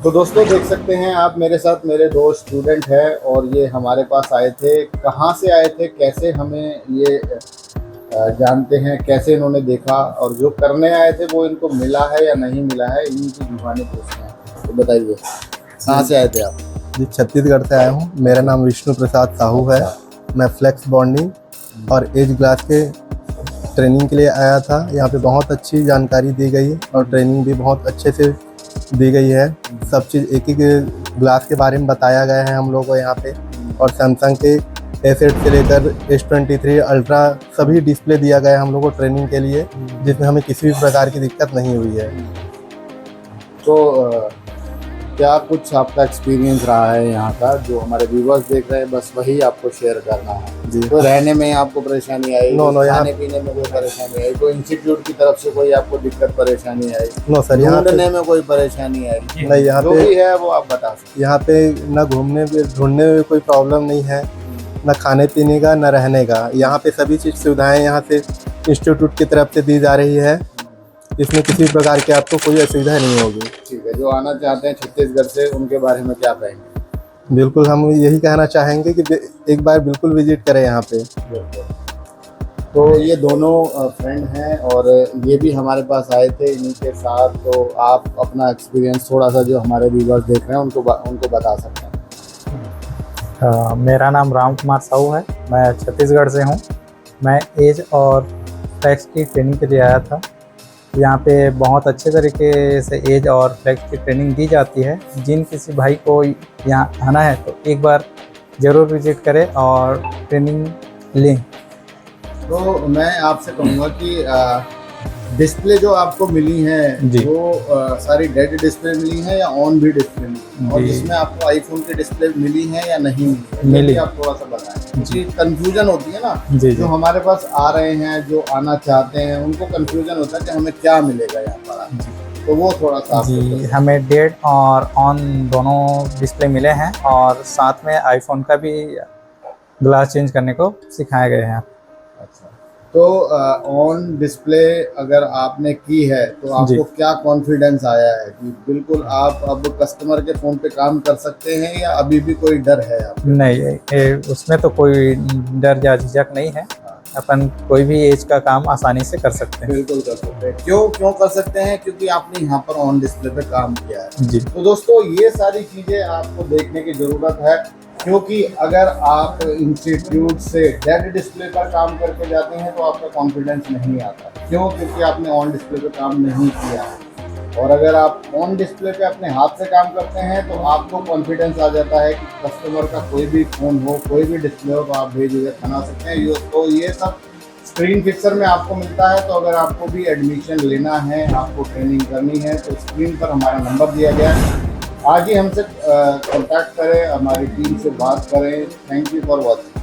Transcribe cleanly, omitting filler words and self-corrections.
तो दोस्तों देख सकते हैं आप मेरे साथ, मेरे दो स्टूडेंट हैं और ये हमारे पास आए थे। कहाँ से आए थे, कैसे हमें ये जानते हैं, कैसे इन्होंने देखा और जो करने आए थे वो इनको मिला है या नहीं मिला है, इन्हीं की जुबानी पूछते हैं। तो बताइए कहाँ से आए थे आप? जी, छत्तीसगढ़ से आया हूँ। मेरा नाम विष्णु प्रसाद साहू है। मैं फ्लेक्स बॉन्डिंग और एज ग्लास के ट्रेनिंग के लिए आया था। यहाँ पे बहुत अच्छी जानकारी दी गई और ट्रेनिंग भी बहुत अच्छे से दी गई है। सब चीज़ एक एक ग्लास के बारे में बताया गया है हम लोगों को यहाँ पे। और सैमसंग के S8 से लेकर S23 अल्ट्रा सभी डिस्प्ले दिया गया है हम लोग को ट्रेनिंग के लिए, जिसमें हमें किसी भी प्रकार की दिक्कत नहीं हुई है। तो क्या कुछ आपका एक्सपीरियंस रहा है यहाँ का, जो हमारे व्यूवर्स देख रहे हैं, बस वही आपको शेयर करना है जी। तो रहने में आपको परेशानी आई? नो, खाने पीने में कोई परेशानी आई? कोई इंस्टीट्यूट की तरफ से कोई आपको दिक्कत परेशानी आई? नो सर, यहाँ ढूंढने में कोई परेशानी आई? नहीं, यहाँ जो पे भी है वो आप बता सकते यहाँ पे न घूमने ढूंढने में कोई प्रॉब्लम नहीं है, न खाने पीने का, न रहने का। यहाँ पे सभी चीज़ सुविधाएं यहाँ से इंस्टीट्यूट की तरफ से दी जा रही है। इसमें किसी प्रकार की आपको कोई असुविधा नहीं होगी। ठीक है। जो आना चाहते हैं छत्तीसगढ़ से, उनके बारे में क्या कहेंगे? बिल्कुल, हम यही कहना चाहेंगे कि एक बार बिल्कुल विजिट करें यहाँ पे। तो ये दोनों फ्रेंड हैं और ये भी हमारे पास आए थे इन्हीं के साथ। तो आप अपना एक्सपीरियंस थोड़ा सा जो हमारे व्यूवर्स देख रहे हैं उनको बता सकते हैं। मेरा नाम राम कुमार साहू है। मैं छत्तीसगढ़ से हूँ। मैं एज और फ्लेक्स की ट्रेनिंग के लिए आया था। यहाँ पे बहुत अच्छे तरीके से एज और फ्लेक्स की ट्रेनिंग दी जाती है। जिन किसी भाई को यहाँ आना है तो एक बार ज़रूर विजिट करें और ट्रेनिंग लें। तो मैं आपसे कहूँगा कि डिस्प्ले जो आपको मिली हैं जी। वो सारी डेड डिस्प्ले मिली हैं या ऑन भी डिस्प्ले मिली हैं? और जी। जिसमें आपको आईफोन की डिस्प्ले मिली हैं या नहीं मिली? मिली। आप थोड़ा सा बताएं, क्योंकि कंफ्यूजन होती है ना। जी। जो हमारे पास आ रहे हैं, जो आना चाहते हैं, उनको कंफ्यूजन होता है कि हमें क्या मिलेगा यहाँ पर। तो वो थोड़ा सा जी, हमें डेड और ऑन दोनों डिस्प्ले मिले हैं और साथ में आईफोन का भी ग्लास चेंज करने को सिखाए गए हैं। अच्छा। तो ऑन डिस्प्ले अगर आपने की है तो आपको क्या कॉन्फिडेंस आया है कि बिल्कुल आप अब कस्टमर के फ़ोन पे काम कर सकते हैं, या अभी भी कोई डर है आपको? नहीं, उसमें तो कोई डर या झिझक नहीं है। अपन कोई भी एज का काम आसानी से कर सकते हैं। बिल्कुल कर सकते हैं। क्यों कर सकते हैं? क्योंकि आपने यहाँ पर ऑन डिस्प्ले पे काम किया है। जी। तो दोस्तों ये सारी चीज़ें आपको देखने की ज़रूरत है, क्योंकि अगर आप इंस्टीट्यूट से डेड डिस्प्ले पर काम करके जाते हैं तो आपका कॉन्फिडेंस नहीं आता। क्यों? क्योंकि आपने ऑन डिस्प्ले पे काम नहीं किया है। और अगर आप ऑन डिस्प्ले पे अपने हाथ से काम करते हैं तो आपको कॉन्फिडेंस आ जाता है कि कस्टमर का कोई भी फ़ोन हो, कोई भी डिस्प्ले हो, तो आप बेझिझक बना सकते हैं। तो ये सब स्क्रीन फिक्सर में आपको मिलता है। तो अगर आपको भी एडमिशन लेना है, आपको ट्रेनिंग करनी है, तो स्क्रीन पर हमारा नंबर दिया गया है। आज ही हमसे कांटेक्ट करें, हमारी टीम से बात करें। Thank you for watching.